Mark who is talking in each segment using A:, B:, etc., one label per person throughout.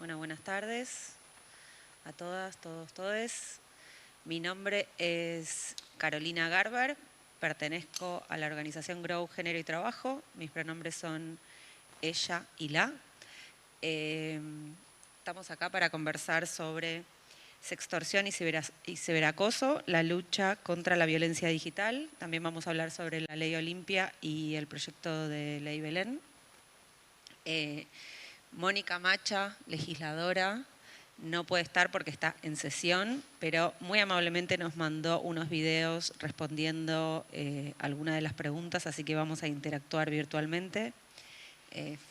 A: Bueno, buenas tardes a todas, todos, todes. Mi nombre es Carolina Garber, pertenezco a la organización Grow Género y Trabajo. Mis pronombres son ella y la. Estamos acá para conversar sobre sextorsión y ciberacoso, la lucha contra la violencia digital. También vamos a hablar sobre la Ley Olimpia y el proyecto de Ley Belén. Mónica Macha, legisladora, no puede estar porque está en sesión, pero muy amablemente nos mandó unos videos respondiendo algunas de las preguntas, así que vamos a interactuar virtualmente.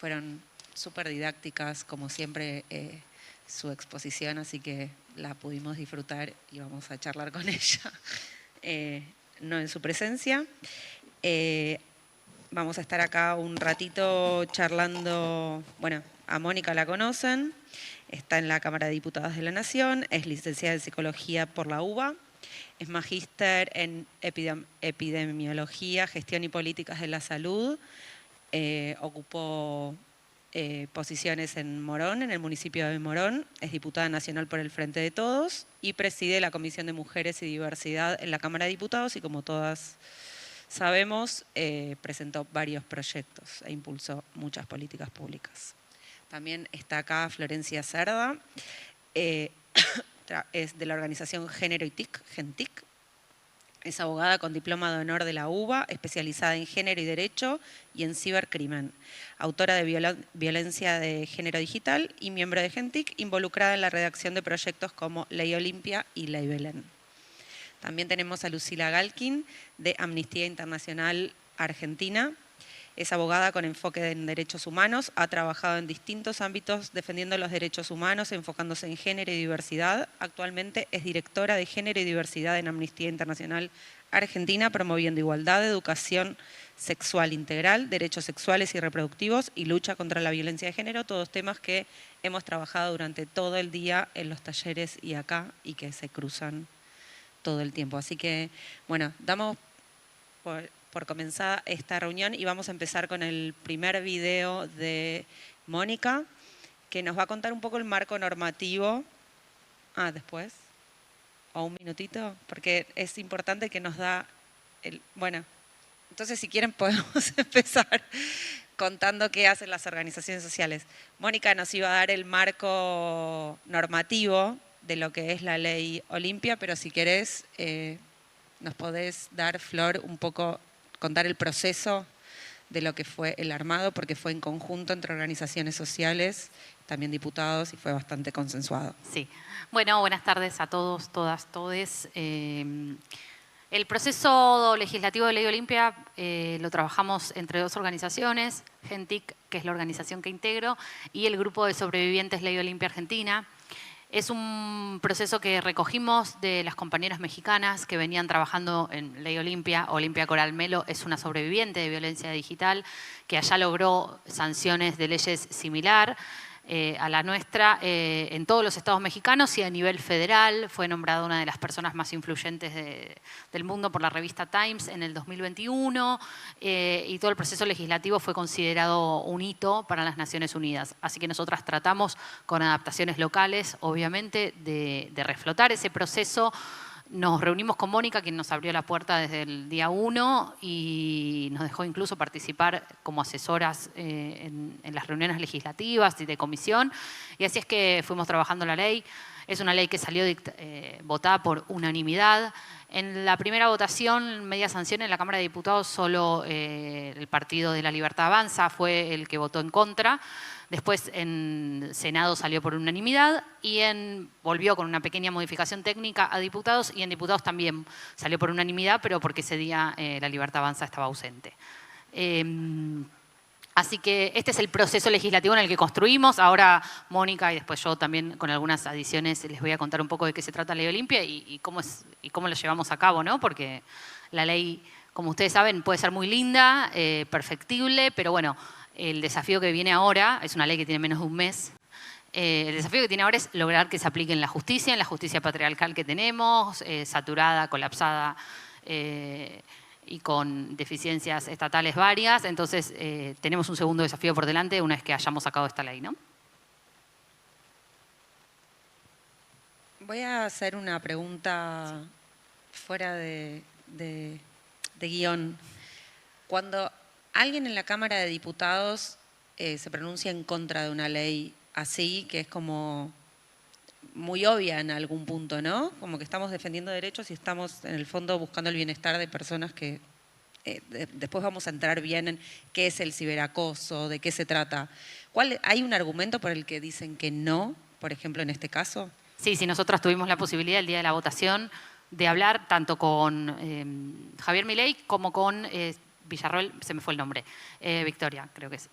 A: Fueron súper didácticas, como siempre, su exposición, así que la pudimos disfrutar y vamos a charlar con ella, no en su presencia. Vamos a estar acá un ratito charlando. Bueno, a Mónica la conocen, está en la Cámara de Diputados de la Nación, es licenciada en Psicología por la UBA, es magíster en Epidemiología, Gestión y Políticas de la Salud, ocupó posiciones en Morón, en el municipio de Morón, es diputada nacional por el Frente de Todos y preside la Comisión de Mujeres y Diversidad en la Cámara de Diputados y, como todas sabemos, presentó varios proyectos e impulsó muchas políticas públicas. También está acá Florencia Cerda, es de la organización Género y TIC, GENTIC. Es abogada con diploma de honor de la UBA, especializada en género y derecho y en cibercrimen. Autora de Violencia de Género Digital y miembro de GENTIC, involucrada en la redacción de proyectos como Ley Olimpia y Ley Belén. También tenemos a Lucila Galkin, de Amnistía Internacional Argentina. Es abogada con enfoque en derechos humanos, ha trabajado en distintos ámbitos defendiendo los derechos humanos, enfocándose en género y diversidad. Actualmente es directora de Género y Diversidad en Amnistía Internacional Argentina, promoviendo igualdad, educación sexual integral, derechos sexuales y reproductivos y lucha contra la violencia de género, todos temas que hemos trabajado durante todo el día en los talleres y acá y que se cruzan todo el tiempo. Así que, bueno, damos por comenzada esta reunión y vamos a empezar con el primer video de Mónica, que nos va a contar un poco el marco normativo. Después, o un minutito, porque es importante que nos da bueno, entonces si quieren podemos empezar contando qué hacen las organizaciones sociales. Mónica nos iba a dar el marco normativo de lo que es la Ley Olimpia, pero si querés nos podés dar, Flor, un poco, contar el proceso de lo que fue el armado, porque fue en conjunto entre organizaciones sociales, también diputados, y fue bastante consensuado.
B: Sí. Bueno, buenas tardes a todos, todas, todes. El proceso legislativo de Ley Olimpia lo trabajamos entre dos organizaciones, GENTIC, que es la organización que integro, y el Grupo de Sobrevivientes Ley Olimpia Argentina. Es un proceso que recogimos de las compañeras mexicanas que venían trabajando en Ley Olimpia. Olimpia Coral Melo es una sobreviviente de violencia digital que allá logró sanciones de leyes similar a la nuestra en todos los estados mexicanos y a nivel federal. Fue nombrada una de las personas más influyentes del mundo por la revista Times en el 2021 y todo el proceso legislativo fue considerado un hito para las Naciones Unidas. Así que nosotras tratamos con adaptaciones locales, obviamente, de reflotar ese proceso. Nos reunimos con Mónica, quien nos abrió la puerta desde el día 1 y nos dejó incluso participar como asesoras en las reuniones legislativas y de comisión. Y así es que fuimos trabajando la ley. Es una ley que salió votada por unanimidad. En la primera votación, media sanción en la Cámara de Diputados, solo el Partido de la Libertad Avanza fue el que votó en contra. Después en Senado salió por unanimidad y volvió con una pequeña modificación técnica a diputados y en diputados también salió por unanimidad, pero porque ese día la Libertad Avanza estaba ausente. Así que este es el proceso legislativo en el que construimos. Ahora Mónica y después yo también con algunas adiciones les voy a contar un poco de qué se trata la Ley Olimpia y cómo lo llevamos a cabo, ¿no? Porque la ley, como ustedes saben, puede ser muy linda, perfectible, pero bueno, el desafío que viene ahora, es una ley que tiene menos de un mes, el desafío que tiene ahora es lograr que se aplique en la justicia patriarcal que tenemos, saturada, colapsada, y con deficiencias estatales varias. Entonces, tenemos un segundo desafío por delante una vez que hayamos sacado esta ley, ¿no?
A: Voy a hacer una pregunta fuera de guión. Cuando alguien en la Cámara de Diputados se pronuncia en contra de una ley así, que es como muy obvia en algún punto, ¿no? Como que estamos defendiendo derechos y estamos en el fondo buscando el bienestar de personas que después vamos a entrar bien en qué es el ciberacoso, de qué se trata. ¿Hay un argumento por el que dicen que no, por ejemplo, en este caso?
B: Sí, sí, nosotras tuvimos la posibilidad el día de la votación de hablar tanto con Javier Milei como con Villarroel, se me fue el nombre, Victoria, creo que es.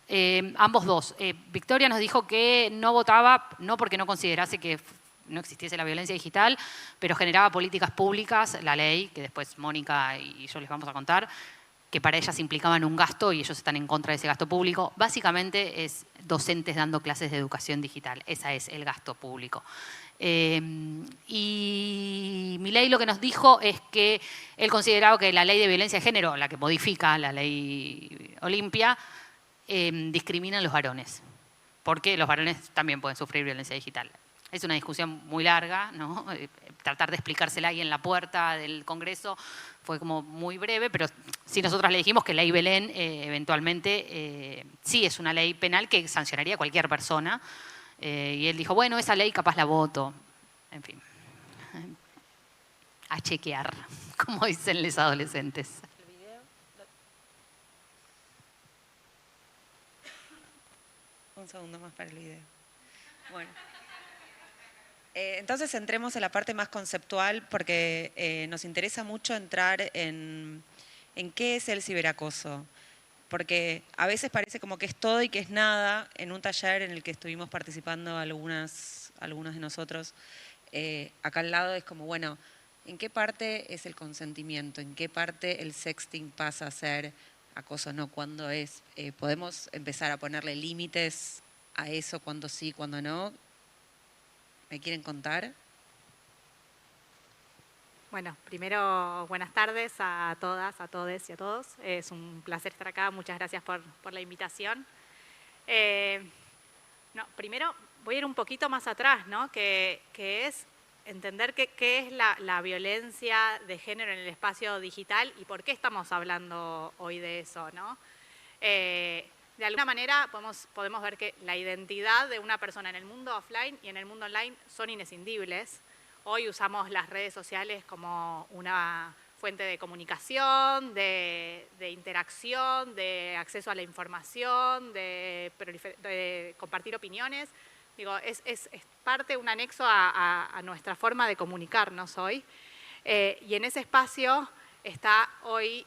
B: Ambos dos. Victoria nos dijo que no votaba, no porque no considerase que no existiese la violencia digital, pero generaba políticas públicas, la ley, que después Mónica y yo les vamos a contar, que para ellas implicaban un gasto y ellos están en contra de ese gasto público. Básicamente es docentes dando clases de educación digital. Ese es el gasto público. Y Milei lo que nos dijo es que él consideraba que la ley de violencia de género, la que modifica la ley Olimpia, discrimina a los varones, porque los varones también pueden sufrir violencia digital. Es una discusión muy larga, ¿no? Tratar de explicársela ahí en la puerta del Congreso fue como muy breve, pero sí nosotras le dijimos que la ley Belén eventualmente sí es una ley penal que sancionaría a cualquier persona. Y él dijo, bueno, esa ley capaz la voto. En fin, a chequear, como dicen los adolescentes.
A: Un segundo más para el video. Bueno. Entonces entremos en la parte más conceptual porque nos interesa mucho entrar en qué es el ciberacoso. Porque a veces parece como que es todo y que es nada. En un taller en el que estuvimos participando algunos de nosotros, acá al lado es como, bueno, ¿en qué parte es el consentimiento? ¿En qué parte el sexting pasa a ser acoso? No, ¿cuándo es? ¿Podemos empezar a ponerle límites a eso? ¿Cuándo sí, cuándo no? ¿Me quieren contar?
C: Bueno, primero buenas tardes a todas, a todes y a todos. Es un placer estar acá. Muchas gracias por la invitación. Primero voy a ir un poquito más atrás, ¿no? Que es entender qué es la violencia de género en el espacio digital y por qué estamos hablando hoy de eso, ¿no? De alguna manera podemos ver que la identidad de una persona en el mundo offline y en el mundo online son inescindibles. Hoy usamos las redes sociales como una fuente de comunicación, de interacción, de acceso a la información, de compartir opiniones. Digo, es parte, un anexo a nuestra forma de comunicarnos hoy. Y en ese espacio está hoy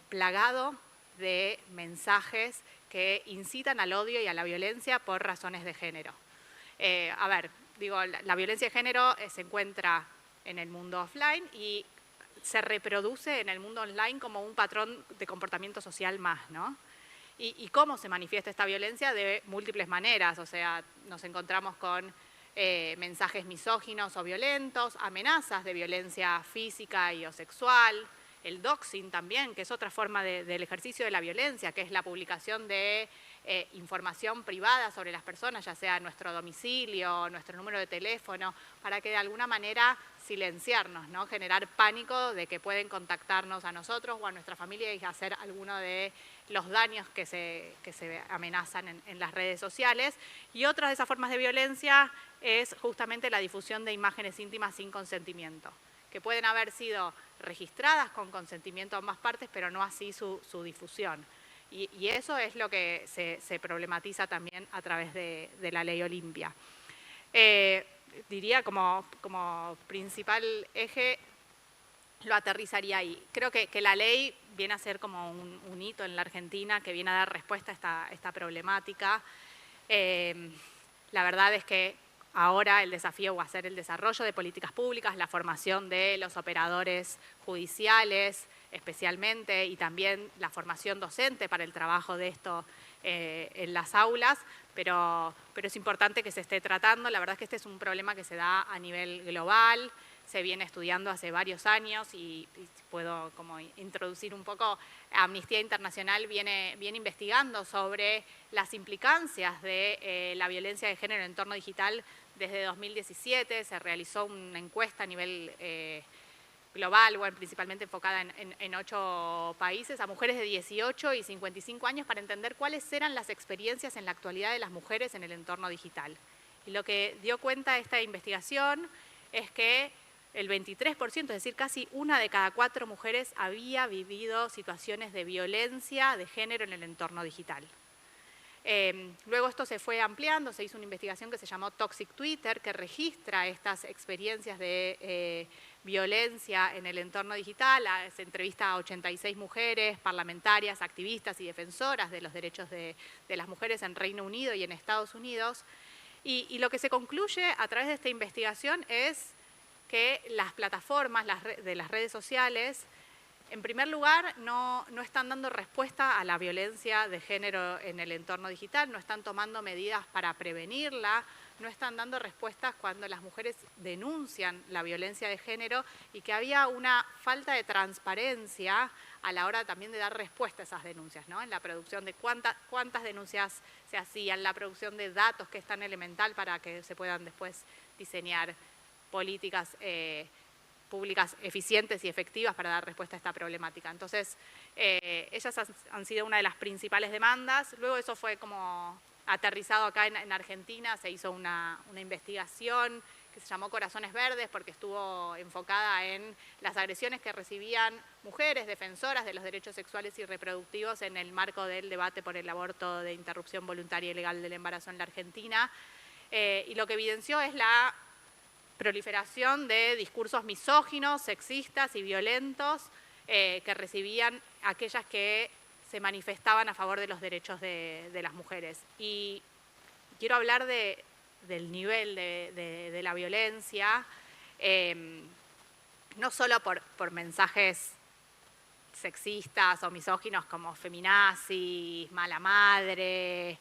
C: plagado de mensajes que incitan al odio y a la violencia por razones de género. La violencia de género se encuentra en el mundo offline y se reproduce en el mundo online como un patrón de comportamiento social más, ¿no? ¿Y cómo se manifiesta esta violencia? De múltiples maneras, o sea, nos encontramos con mensajes misóginos o violentos, amenazas de violencia física y o sexual, el doxing también, que es otra forma del ejercicio de la violencia, que es la publicación de información privada sobre las personas, ya sea nuestro domicilio, nuestro número de teléfono, para que de alguna manera silenciarnos, ¿no? Generar pánico de que pueden contactarnos a nosotros o a nuestra familia y hacer alguno de los daños que se amenazan en las redes sociales. Y otra de esas formas de violencia es justamente la difusión de imágenes íntimas sin consentimiento, que pueden haber sido registradas con consentimiento de ambas partes, pero no así su difusión. Y eso es lo que se problematiza también a través de la ley Olimpia. Diría como principal eje, lo aterrizaría ahí. Creo que la ley viene a ser como un hito en la Argentina que viene a dar respuesta a esta problemática. La verdad es que ahora el desafío va a ser el desarrollo de políticas públicas, la formación de los operadores judiciales especialmente y también la formación docente para el trabajo de esto en las aulas, pero es importante que se esté tratando. La verdad es que este es un problema que se da a nivel global, se viene estudiando hace varios años y puedo como introducir un poco, Amnistía Internacional viene investigando sobre las implicancias de la violencia de género en el entorno digital Desde 2017 se realizó una encuesta a nivel global, bueno, principalmente enfocada en 8 países, a mujeres de 18 y 55 años para entender cuáles eran las experiencias en la actualidad de las mujeres en el entorno digital. Y lo que dio cuenta esta investigación es que el 23%, es decir, casi 1 de cada 4 mujeres había vivido situaciones de violencia de género en el entorno digital. Luego esto se fue ampliando, se hizo una investigación que se llamó Toxic Twitter, que registra estas experiencias de violencia en el entorno digital. Se entrevista a 86 mujeres, parlamentarias, activistas y defensoras de los derechos de las mujeres en Reino Unido y en Estados Unidos. Y lo que se concluye a través de esta investigación es que las plataformas de las redes sociales, en primer lugar, no están dando respuesta a la violencia de género en el entorno digital, no están tomando medidas para prevenirla, no están dando respuestas cuando las mujeres denuncian la violencia de género y que había una falta de transparencia a la hora también de dar respuesta a esas denuncias, ¿no? En la producción de cuántas denuncias se hacían, la producción de datos, que es tan elemental para que se puedan después diseñar políticas públicas eficientes y efectivas para dar respuesta a esta problemática. Entonces, ellas han sido una de las principales demandas. Luego eso fue como aterrizado acá en Argentina, se hizo una investigación que se llamó Corazones Verdes porque estuvo enfocada en las agresiones que recibían mujeres defensoras de los derechos sexuales y reproductivos en el marco del debate por el aborto de interrupción voluntaria y legal del embarazo en la Argentina. Y lo que evidenció es la proliferación de discursos misóginos, sexistas y violentos que recibían aquellas que se manifestaban a favor de los derechos de las mujeres. Y quiero hablar del nivel de la violencia, no solo por mensajes sexistas o misóginos como feminazis, mala madre,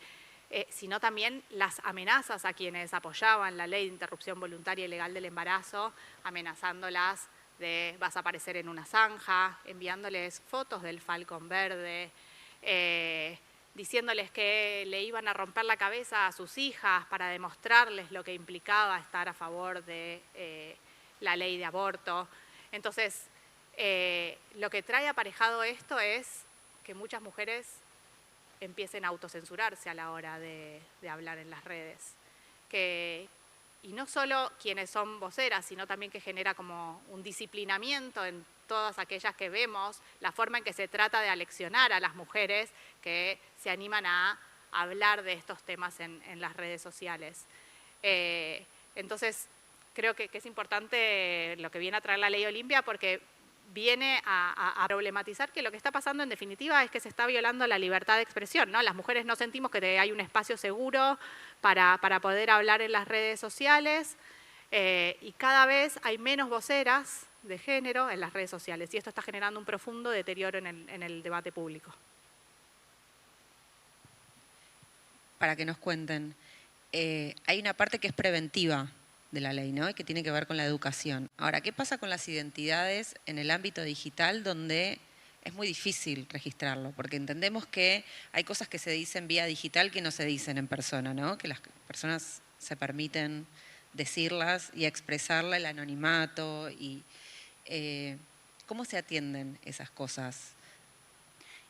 C: sino también las amenazas a quienes apoyaban la ley de interrupción voluntaria y legal del embarazo, amenazándolas de vas a aparecer en una zanja, enviándoles fotos del falcón verde, diciéndoles que le iban a romper la cabeza a sus hijas para demostrarles lo que implicaba estar a favor de la ley de aborto. Entonces, lo que trae aparejado esto es que muchas mujeres empiecen a autocensurarse a la hora de hablar en las redes. Y no solo quienes son voceras, sino también que genera como un disciplinamiento en todas aquellas que vemos, la forma en que se trata de aleccionar a las mujeres que se animan a hablar de estos temas en las redes sociales. Entonces, creo que es importante lo que viene a traer la Ley Olimpia porque viene a problematizar que lo que está pasando en definitiva es que se está violando la libertad de expresión, ¿no? Las mujeres no sentimos que hay un espacio seguro para poder hablar en las redes sociales y cada vez hay menos voceras de género en las redes sociales y esto está generando un profundo deterioro en el debate público.
A: Para que nos cuenten, hay una parte que es preventiva de la ley, ¿no? Y que tiene que ver con la educación. Ahora, ¿qué pasa con las identidades en el ámbito digital donde es muy difícil registrarlo? Porque entendemos que hay cosas que se dicen vía digital que no se dicen en persona, ¿no? Que las personas se permiten decirlas y expresarla el anonimato. Y, ¿cómo se atienden esas cosas?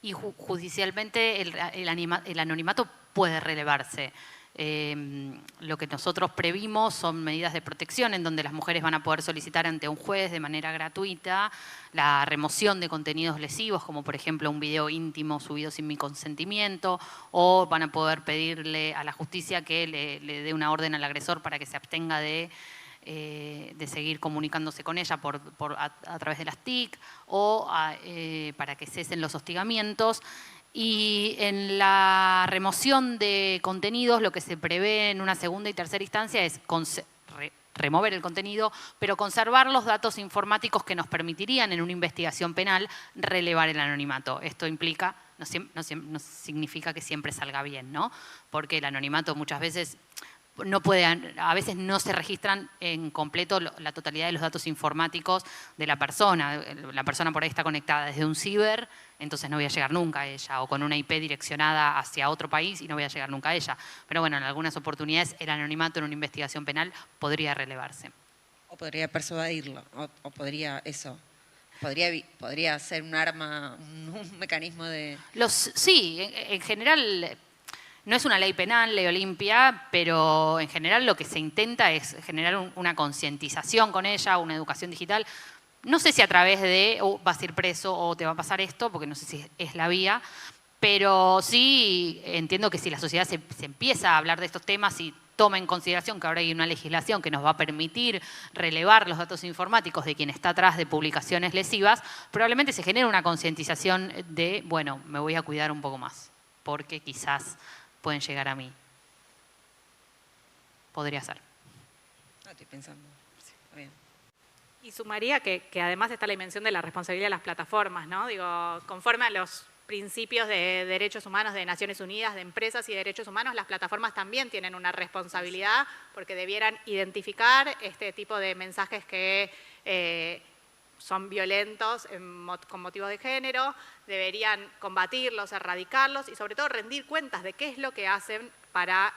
B: Y judicialmente el anonimato puede relevarse. Lo que nosotros previmos son medidas de protección en donde las mujeres van a poder solicitar ante un juez de manera gratuita la remoción de contenidos lesivos, como por ejemplo un video íntimo subido sin mi consentimiento, o van a poder pedirle a la justicia que le dé una orden al agresor para que se abstenga de seguir comunicándose con ella a través de las TIC, o para que cesen los hostigamientos. Y en la remoción de contenidos lo que se prevé en una segunda y tercera instancia es remover el contenido, pero conservar los datos informáticos que nos permitirían en una investigación penal relevar el anonimato. Esto implica, no significa que siempre salga bien, ¿no? Porque el anonimato muchas veces a veces no se registran en completo la totalidad de los datos informáticos de la persona. La persona por ahí está conectada desde un ciber, entonces no voy a llegar nunca a ella, o con una IP direccionada hacia otro país y no voy a llegar nunca a ella. Pero bueno, en algunas oportunidades el anonimato en una investigación penal podría relevarse.
A: O podría persuadirlo, o podría eso. Podría ser un arma, un mecanismo de...
B: Sí, en general no es una ley penal, ley Olimpia, pero en general lo que se intenta es generar una concientización con ella, una educación digital. No sé si a través de vas a ir preso o te va a pasar esto, porque no sé si es la vía, pero sí entiendo que si la sociedad se empieza a hablar de estos temas y toma en consideración que ahora hay una legislación que nos va a permitir relevar los datos informáticos de quien está atrás de publicaciones lesivas, probablemente se genere una concientización de, bueno, me voy a cuidar un poco más, porque quizás pueden llegar a mí. Podría ser.
A: Estoy pensando. Sí, está bien.
C: Y sumaría que además está la dimensión de la responsabilidad de las plataformas, ¿no? Digo, conforme a los principios de derechos humanos de Naciones Unidas, de empresas y derechos humanos, las plataformas también tienen una responsabilidad porque debieran identificar este tipo de mensajes que son violentos con motivos de género, deberían combatirlos, erradicarlos y sobre todo rendir cuentas de qué es lo que hacen para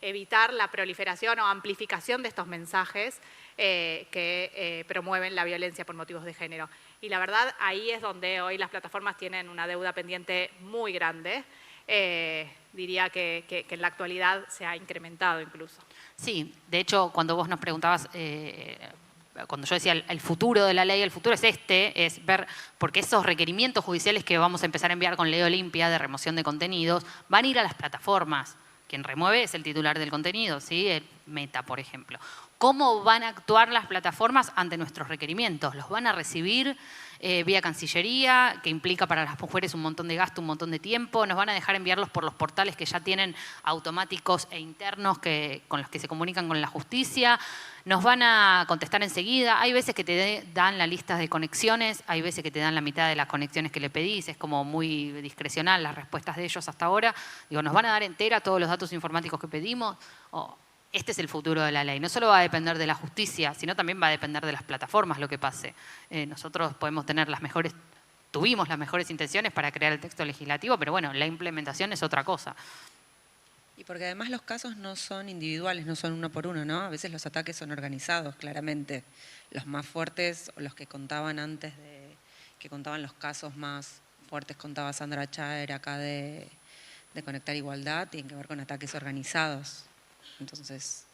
C: evitar la proliferación o amplificación de estos mensajes que promueven la violencia por motivos de género. Y la verdad, ahí es donde hoy las plataformas tienen una deuda pendiente muy grande. Diría que en la actualidad se ha incrementado incluso.
B: Sí, de hecho, cuando vos nos preguntabas, cuando yo decía el futuro de la ley, el futuro es ver, porque esos requerimientos judiciales que vamos a empezar a enviar con Ley Olimpia de remoción de contenidos van a ir a las plataformas. Quien remueve es el titular del contenido, ¿sí? El Meta, por ejemplo. ¿Cómo van a actuar las plataformas ante nuestros requerimientos? ¿Los van a recibir vía Cancillería, que implica para las mujeres un montón de gasto, un montón de tiempo? ¿Nos van a dejar enviarlos por los portales que ya tienen automáticos e internos con los que se comunican con la justicia? ¿Nos van a contestar enseguida? Hay veces que te dan la lista de conexiones, hay veces que te dan la mitad de las conexiones que le pedís, es como muy discrecional las respuestas de ellos hasta ahora. Digo, ¿nos van a dar entera todos los datos informáticos que pedimos? Este es el futuro de la ley. No solo va a depender de la justicia, sino también va a depender de las plataformas lo que pase. Nosotros podemos tener tuvimos las mejores intenciones para crear el texto legislativo, pero bueno, la implementación es otra cosa.
A: Y porque además los casos no son individuales, no son uno por uno, ¿no? A veces los ataques son organizados, claramente. Los más fuertes, o los que contaban antes que contaban los casos más fuertes, contaba Sandra Chaer acá de Conectar Igualdad, tienen que ver con ataques organizados. Entonces...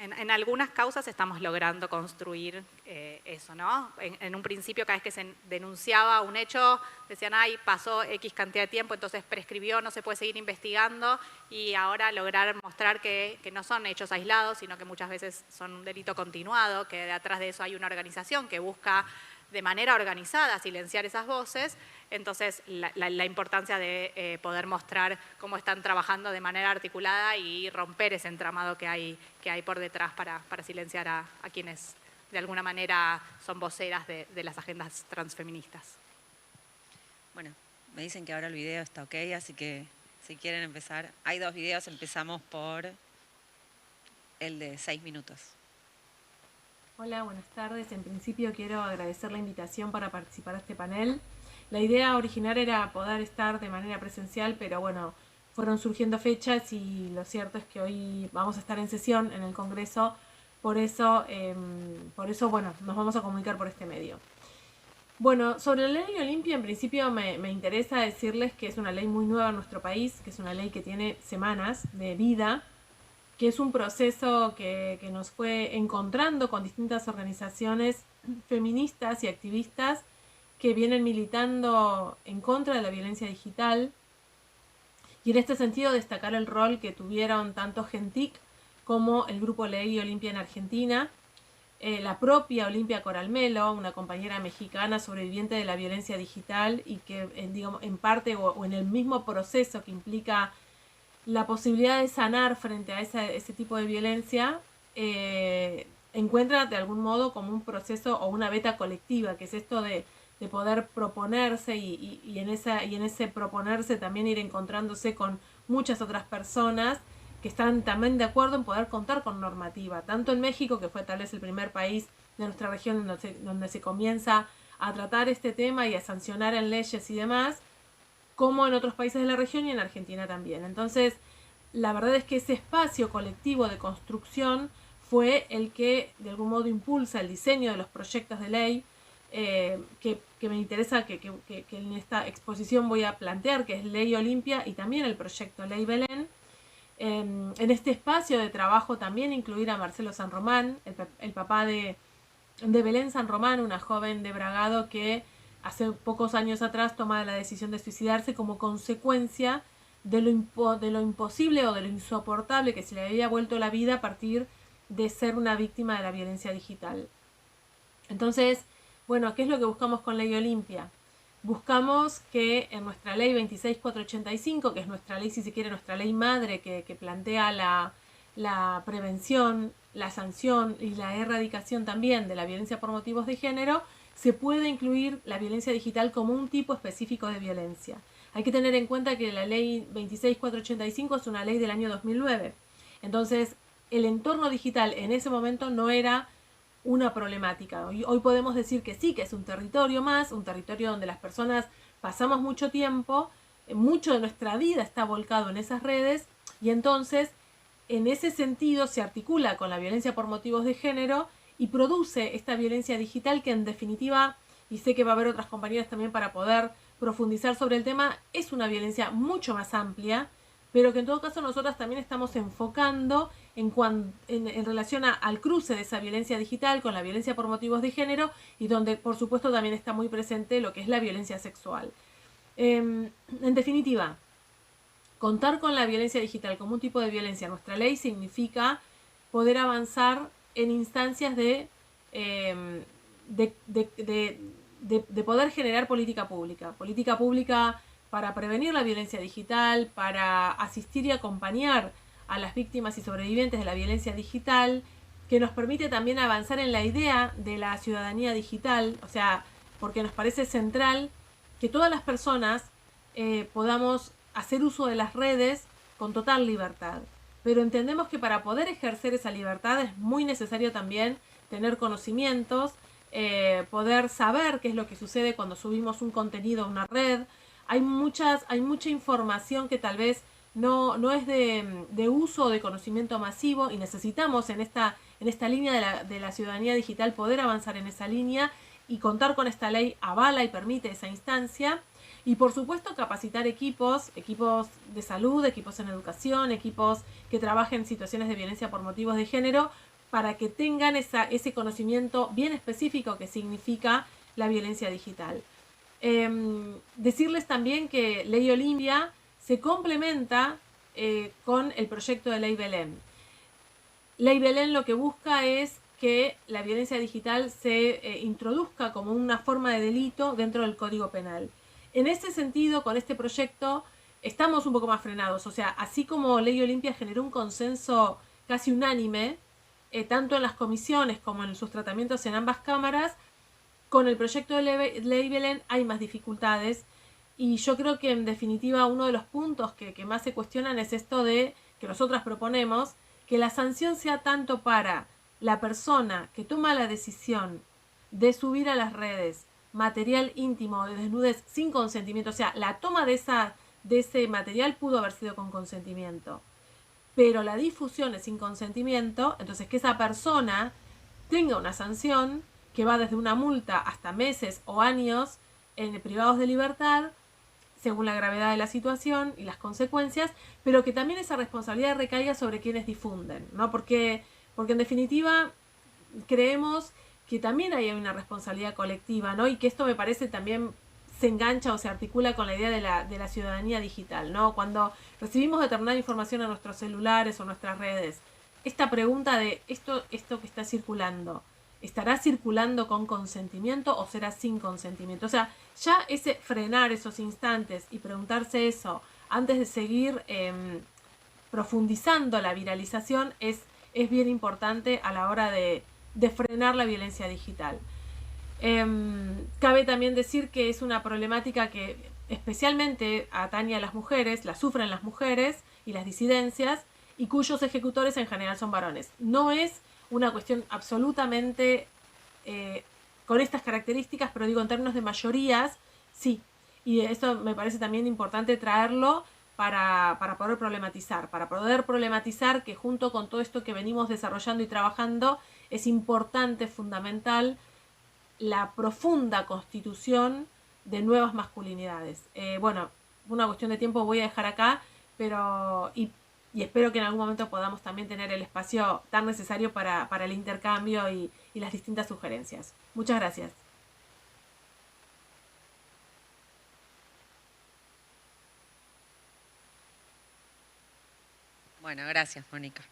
C: En algunas causas estamos logrando construir eso, ¿no? En un principio, cada vez que se denunciaba un hecho, decían, ay, pasó X cantidad de tiempo, entonces prescribió, no se puede seguir investigando, y ahora lograr mostrar que no son hechos aislados, sino que muchas veces son un delito continuado, que detrás de eso hay una organización que busca de manera organizada silenciar esas voces. Entonces, la importancia de poder mostrar cómo están trabajando de manera articulada y romper ese entramado que hay por detrás para silenciar a quienes de alguna manera son voceras de las agendas transfeministas.
A: Bueno, me dicen que ahora el video está ok, así que si quieren empezar. Hay 2 videos, empezamos por el de 6 minutos.
D: Hola, buenas tardes. En principio quiero agradecer la invitación para participar de este panel. La idea original era poder estar de manera presencial, pero bueno, fueron surgiendo fechas y lo cierto es que hoy vamos a estar en sesión en el Congreso, por eso bueno, nos vamos a comunicar por este medio. Bueno, sobre la ley Olimpia, en principio me interesa decirles que es una ley muy nueva en nuestro país, que es una ley que tiene semanas de vida, que es un proceso que nos fue encontrando con distintas organizaciones feministas y activistas que vienen militando en contra de la violencia digital. Y en este sentido destacar el rol que tuvieron tanto GENTIC como el grupo Ley Olimpia en Argentina, la propia Olimpia Coralmelo, una compañera mexicana sobreviviente de la violencia digital y que en parte o en el mismo proceso que implica la posibilidad de sanar frente a ese tipo de violencia, encuentra de algún modo como un proceso o una beta colectiva, que es esto de poder proponerse y en ese proponerse también ir encontrándose con muchas otras personas que están también de acuerdo en poder contar con normativa, tanto en México, que fue tal vez el primer país de nuestra región donde se comienza a tratar este tema y a sancionar en leyes y demás, como en otros países de la región y en Argentina también. Entonces, la verdad es que ese espacio colectivo de construcción fue el que de algún modo impulsa el diseño de los proyectos de ley que me interesa que en esta exposición voy a plantear, que es Ley Olimpia y también el proyecto Ley Belén. En este espacio de trabajo también incluir a Marcelo San Román, el papá de Belén San Román, una joven de Bragado que hace pocos años atrás toma la decisión de suicidarse como consecuencia de lo imposible o de lo insoportable que se le había vuelto la vida a partir de ser una víctima de la violencia digital. Entonces, bueno, ¿qué es lo que buscamos con Ley Olimpia? Buscamos que en nuestra ley 26485, que es nuestra ley, si se quiere, nuestra ley madre que plantea la prevención, la sanción y la erradicación también de la violencia por motivos de género, se puede incluir la violencia digital como un tipo específico de violencia. Hay que tener en cuenta que la ley 26485 es una ley del año 2009. Entonces, el entorno digital en ese momento no era una problemática. Hoy podemos decir que sí, que es un territorio más, un territorio donde las personas pasamos mucho tiempo, mucho de nuestra vida está volcado en esas redes y entonces en ese sentido se articula con la violencia por motivos de género y produce esta violencia digital que en definitiva, y sé que va a haber otras compañeras también para poder profundizar sobre el tema, es una violencia mucho más amplia, pero que en todo caso nosotras también estamos enfocando en relación al cruce de esa violencia digital con la violencia por motivos de género y donde por supuesto también está muy presente lo que es la violencia sexual. En definitiva, contar con la violencia digital como un tipo de violencia en nuestra ley significa poder avanzar en instancias de poder generar política pública para prevenir la violencia digital, para asistir y acompañar a las víctimas y sobrevivientes de la violencia digital, que nos permite también avanzar en la idea de la ciudadanía digital, o sea, porque nos parece central que todas las personas podamos hacer uso de las redes con total libertad. Pero entendemos que para poder ejercer esa libertad es muy necesario también tener conocimientos, poder saber qué es lo que sucede cuando subimos un contenido a una red. Hay mucha información que tal vez no es de uso o de conocimiento masivo y necesitamos en esta línea de la ciudadanía digital poder avanzar en esa línea y contar con esta ley avala y permite esa instancia. Y por supuesto capacitar equipos de salud, equipos en educación, equipos que trabajen en situaciones de violencia por motivos de género para que tengan ese conocimiento bien específico que significa la violencia digital. Decirles también que Ley Olimpia se complementa con el proyecto de Ley Belén. Ley Belén lo que busca es que la violencia digital se introduzca como una forma de delito dentro del Código Penal. En ese sentido, con este proyecto, estamos un poco más frenados. O sea, así como Ley Olimpia generó un consenso casi unánime, tanto en las comisiones como en sus tratamientos en ambas cámaras, con el proyecto de Ley Belén hay más dificultades. Y yo creo que en definitiva uno de los puntos que más se cuestionan es esto de que nosotras proponemos que la sanción sea tanto para la persona que toma la decisión de subir a las redes material íntimo de desnudez sin consentimiento, o sea, la toma de ese material pudo haber sido con consentimiento, pero la difusión es sin consentimiento, entonces que esa persona tenga una sanción que va desde una multa hasta meses o años privados de libertad, según la gravedad de la situación y las consecuencias, pero que también esa responsabilidad recaiga sobre quienes difunden, ¿no? Porque en definitiva creemos que también hay una responsabilidad colectiva, ¿no? Y que esto me parece también se engancha o se articula con la idea de la ciudadanía digital, ¿no? Cuando recibimos determinada información a nuestros celulares o nuestras redes, esta pregunta de esto que está circulando, ¿estará circulando con consentimiento o será sin consentimiento? O sea, ya ese frenar esos instantes y preguntarse eso antes de seguir profundizando la viralización es bien importante a la hora de frenar la violencia digital. Cabe también decir que es una problemática que especialmente atañe a las mujeres, la sufren las mujeres y las disidencias, y cuyos ejecutores en general son varones. No es una cuestión absolutamente con estas características, pero digo en términos de mayorías, sí. Y eso me parece también importante traerlo para poder problematizar que junto con todo esto que venimos desarrollando y trabajando, es importante, fundamental, la profunda constitución de nuevas masculinidades. Bueno, una cuestión de tiempo voy a dejar acá, pero y espero que en algún momento podamos también tener el espacio tan necesario para el intercambio y las distintas sugerencias. Muchas gracias.
A: Bueno, gracias, Mónica.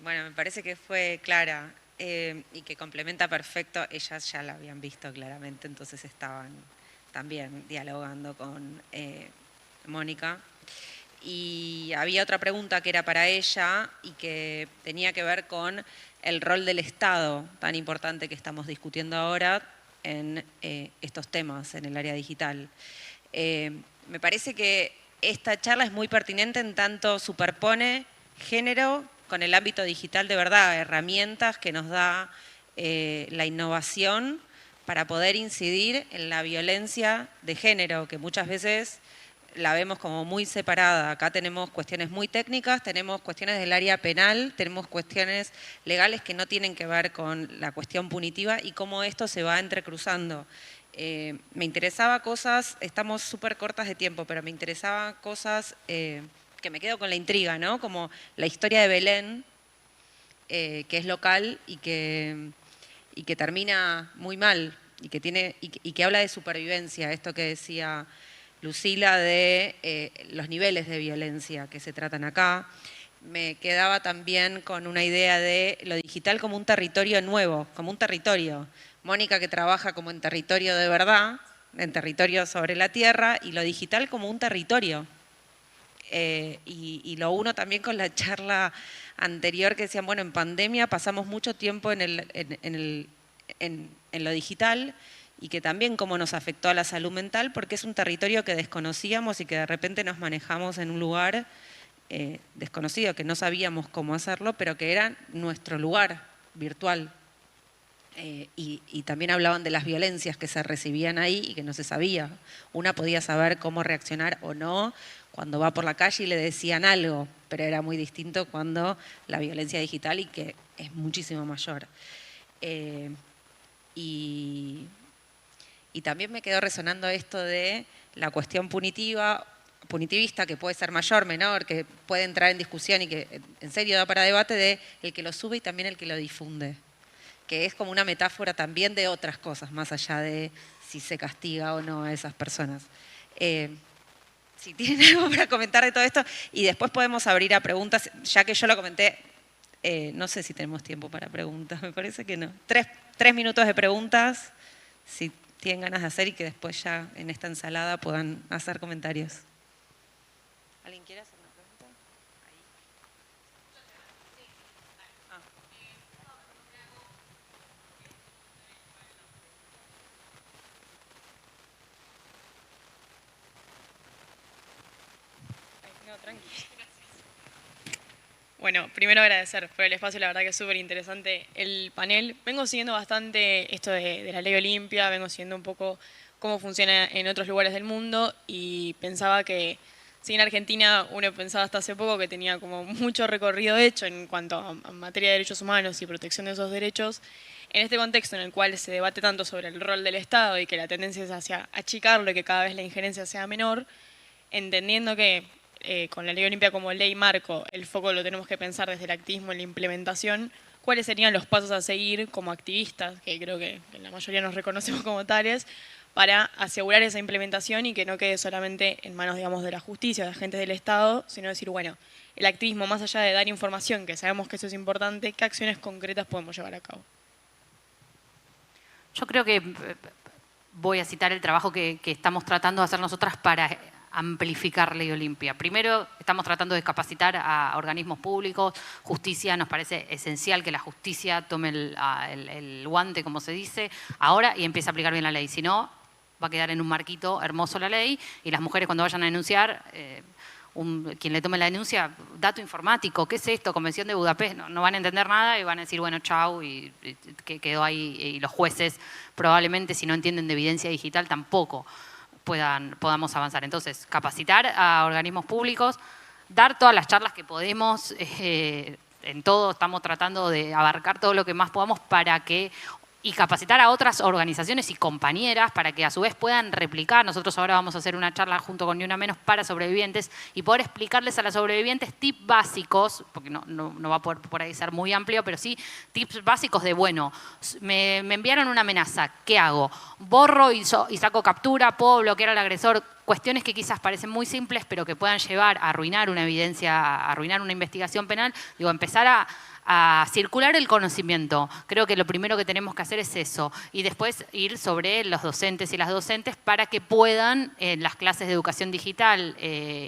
A: Bueno, me parece que fue clara y que complementa perfecto. Ellas ya la habían visto claramente, entonces estaban también dialogando con Mónica. Y había otra pregunta que era para ella y que tenía que ver con el rol del Estado tan importante que estamos discutiendo ahora en estos temas en el área digital. Me parece que esta charla es muy pertinente en tanto superpone género con el ámbito digital de verdad, herramientas que nos da la innovación para poder incidir en la violencia de género, que muchas veces la vemos como muy separada. Acá tenemos cuestiones muy técnicas, tenemos cuestiones del área penal, tenemos cuestiones legales que no tienen que ver con la cuestión punitiva y cómo esto se va entrecruzando. Me interesaba cosas, estamos súper cortas de tiempo, pero me interesaban cosas que me quedo con la intriga, ¿no? Como la historia de Belén, que es local y que termina muy mal y que habla de supervivencia, esto que decía Lucila de los niveles de violencia que se tratan acá. Me quedaba también con una idea de lo digital como un territorio nuevo, como un territorio. Mónica que trabaja como en territorio de verdad, en territorio sobre la tierra, y lo digital como un territorio. Y lo uno también con la charla anterior que decían, bueno, en pandemia pasamos mucho tiempo en lo digital y que también cómo nos afectó a la salud mental, porque es un territorio que desconocíamos y que de repente nos manejamos en un lugar desconocido, que no sabíamos cómo hacerlo, pero que era nuestro lugar virtual. Y también hablaban de las violencias que se recibían ahí y que no se sabía. Una podía saber cómo reaccionar o no cuando va por la calle y le decían algo, pero era muy distinto cuando la violencia digital y que es muchísimo mayor. Y también me quedó resonando esto de la cuestión punitivista, que puede ser mayor, menor, que puede entrar en discusión y que en serio da para debate, de el que lo sube y también el que lo difunde, que es como una metáfora también de otras cosas, más allá de si se castiga o no a esas personas. Si tienen algo para comentar de todo esto, y después podemos abrir a preguntas, ya que yo lo comenté, no sé si tenemos tiempo para preguntas, me parece que no. 3 minutos de preguntas, si tienen ganas de hacer, y que después ya en esta ensalada puedan hacer comentarios. ¿Alguien quiere hacer una pregunta? Ahí. No, tranquilo.
E: Bueno, primero agradecer por el espacio, la verdad que es súper interesante el panel. Vengo siguiendo bastante esto de la ley Olimpia, vengo siguiendo un poco cómo funciona en otros lugares del mundo y pensaba que, si en Argentina uno pensaba hasta hace poco que tenía como mucho recorrido hecho en cuanto a materia de derechos humanos y protección de esos derechos, en este contexto en el cual se debate tanto sobre el rol del Estado y que la tendencia es hacia achicarlo y que cada vez la injerencia sea menor, entendiendo que con la ley Olimpia como ley marco, el foco lo tenemos que pensar desde el activismo en la implementación, ¿cuáles serían los pasos a seguir como activistas, que creo que la mayoría nos reconocemos como tales, para asegurar esa implementación y que no quede solamente en manos, digamos, de la justicia, de agentes del Estado, sino decir, bueno, el activismo, más allá de dar información, que sabemos que eso es importante, ¿qué acciones concretas podemos llevar a cabo?
B: Yo creo que voy a citar el trabajo que estamos tratando de hacer nosotras para amplificar Ley Olimpia. Primero, estamos tratando de capacitar a organismos públicos, justicia, nos parece esencial que la justicia tome el guante, como se dice, ahora y empiece a aplicar bien la ley. Si no, va a quedar en un marquito hermoso la ley y las mujeres cuando vayan a denunciar, quien le tome la denuncia, dato informático, ¿qué es esto? Convención de Budapest, no van a entender nada y van a decir, bueno, chau, y que quedó ahí. Y los jueces probablemente, si no entienden de evidencia digital, tampoco podamos avanzar. Entonces, capacitar a organismos públicos, dar todas las charlas que podemos, en todo estamos tratando de abarcar todo lo que más podamos y capacitar a otras organizaciones y compañeras para que a su vez puedan replicar. Nosotros ahora vamos a hacer una charla junto con Ni Una Menos para sobrevivientes y poder explicarles a las sobrevivientes tips básicos, porque no va a poder por ahí ser muy amplio, pero sí tips básicos de, bueno, me enviaron una amenaza, ¿qué hago? Borro y saco captura, puedo bloquear al agresor. Cuestiones que quizás parecen muy simples, pero que puedan llevar a arruinar una evidencia, a arruinar una investigación penal. Digo, empezar a circular el conocimiento. Creo que lo primero que tenemos que hacer es eso. Y después ir sobre los docentes y las docentes para que puedan, en las clases de educación digital,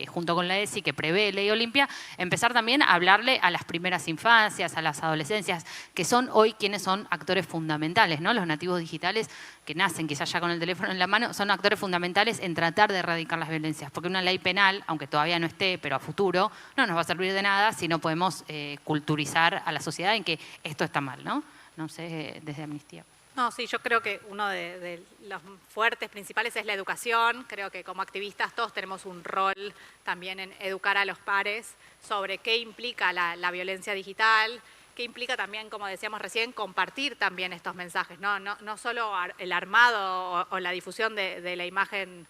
B: junto con la ESI, que prevé Ley Olimpia, empezar también a hablarle a las primeras infancias, a las adolescencias, que son hoy quienes son actores fundamentales, ¿no? Los nativos digitales que nacen quizás ya con el teléfono en la mano, son actores fundamentales en tratar de erradicar las violencias. Porque una ley penal, aunque todavía no esté, pero a futuro, no nos va a servir de nada si no podemos culturizar a la sociedad en que esto está mal, ¿no? No sé, desde Amnistía.
C: No, sí, yo creo que uno de los fuertes principales es la educación. Creo que como activistas todos tenemos un rol también en educar a los pares sobre qué implica la violencia digital, qué implica también, como decíamos recién, compartir también estos mensajes, no solo el armado o la difusión de la imagen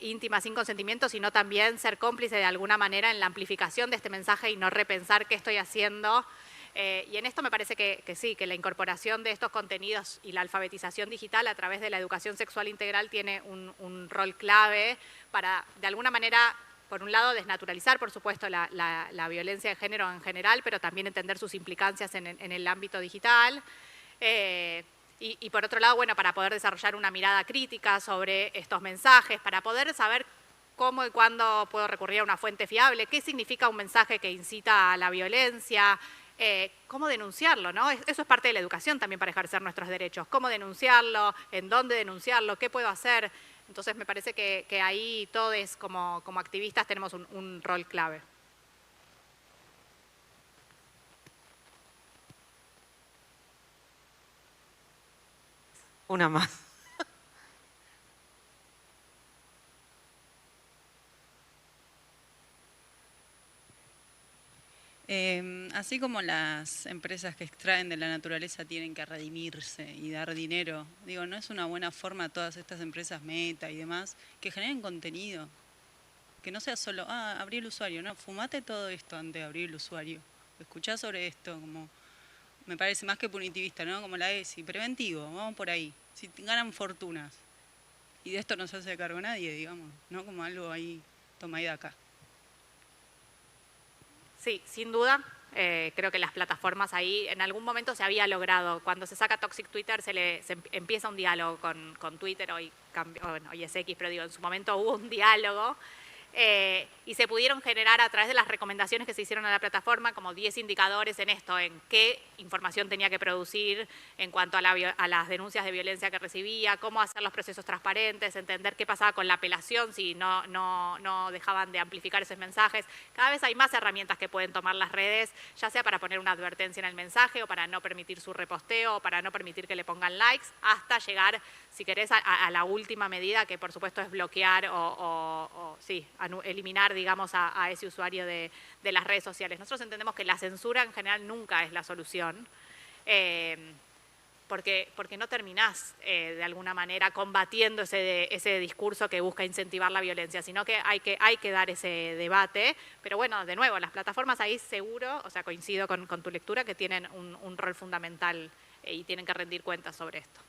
C: íntima sin consentimiento, sino también ser cómplice de alguna manera en la amplificación de este mensaje y no repensar qué estoy haciendo. Y en esto me parece que sí, que la incorporación de estos contenidos y la alfabetización digital a través de la educación sexual integral tiene un rol clave para, de alguna manera, por un lado, desnaturalizar, por supuesto, la violencia de género en general, pero también entender sus implicancias en el ámbito digital. Y por otro lado, bueno, para poder desarrollar una mirada crítica sobre estos mensajes, para poder saber cómo y cuándo puedo recurrir a una fuente fiable, qué significa un mensaje que incita a la violencia, cómo denunciarlo, ¿no? Eso es parte de la educación también para ejercer nuestros derechos. Cómo denunciarlo, en dónde denunciarlo, qué puedo hacer. Entonces me parece que ahí todos como activistas tenemos un rol clave.
A: Una más.
F: Así como las empresas que extraen de la naturaleza tienen que redimirse y dar dinero, digo, ¿no es una buena forma todas estas empresas Meta y demás que generen contenido? Que no sea solo, abrí el usuario, no, fumate todo esto antes de abrir el usuario. Escuchá sobre esto, como me parece más que punitivista, ¿no? Como la ESI, preventivo, vamos por ahí. Si ganan fortunas y de esto no se hace cargo nadie, digamos, ¿no? Como algo ahí, toma ahí de acá.
C: Sí, sin duda. Creo que las plataformas ahí en algún momento se había logrado. Cuando se saca Toxic Twitter se empieza un diálogo con Twitter, hoy es X, pero digo, en su momento hubo un diálogo. Y se pudieron generar a través de las recomendaciones que se hicieron a la plataforma como 10 indicadores en esto, en qué información tenía que producir en cuanto a las denuncias de violencia que recibía, cómo hacer los procesos transparentes, entender qué pasaba con la apelación si no dejaban de amplificar esos mensajes. Cada vez hay más herramientas que pueden tomar las redes, ya sea para poner una advertencia en el mensaje o para no permitir su reposteo o para no permitir que le pongan likes, hasta llegar, si querés, a la última medida, que por supuesto es bloquear sí, eliminar, digamos, a ese usuario de las redes sociales. Nosotros entendemos que la censura en general nunca es la solución, porque no terminás de alguna manera combatiendo ese discurso que busca incentivar la violencia, sino que hay que dar ese debate. Pero bueno, de nuevo, las plataformas ahí seguro, o sea, coincido con tu lectura, que tienen un rol fundamental y tienen que rendir cuentas sobre esto.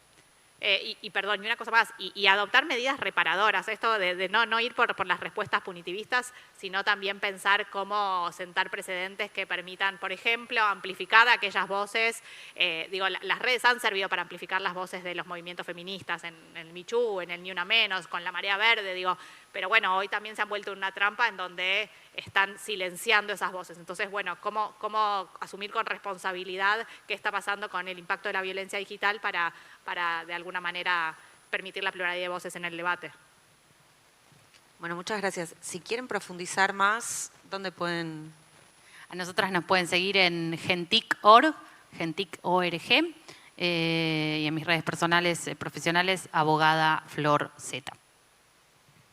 C: Perdón, y una cosa más, y adoptar medidas reparadoras, esto de no ir por las respuestas punitivistas, sino también pensar cómo sentar precedentes que permitan, por ejemplo, amplificar aquellas voces. Las redes han servido para amplificar las voces de los movimientos feministas, en el Me Too, en el Ni Una Menos, con la Marea Verde, pero bueno, hoy también se han vuelto una trampa en donde están silenciando esas voces. Entonces, bueno, ¿cómo asumir con responsabilidad qué está pasando con el impacto de la violencia digital para de alguna manera permitir la pluralidad de voces en el debate?
A: Bueno, muchas gracias. Si quieren profundizar más, ¿dónde pueden?
B: A nosotras nos pueden seguir en gentic.org, gentic.org, y en mis redes personales, profesionales, abogada Flor Z.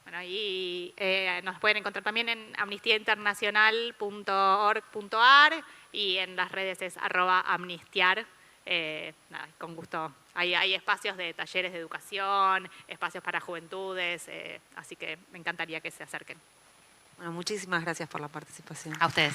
C: Bueno, y nos pueden encontrar también en amnistiainternacional.org.ar y en las redes es @amnistiar. Nada, con gusto. Hay espacios de talleres de educación, espacios para juventudes, así que me encantaría que se acerquen.
A: Bueno, muchísimas gracias por la participación.
B: A ustedes.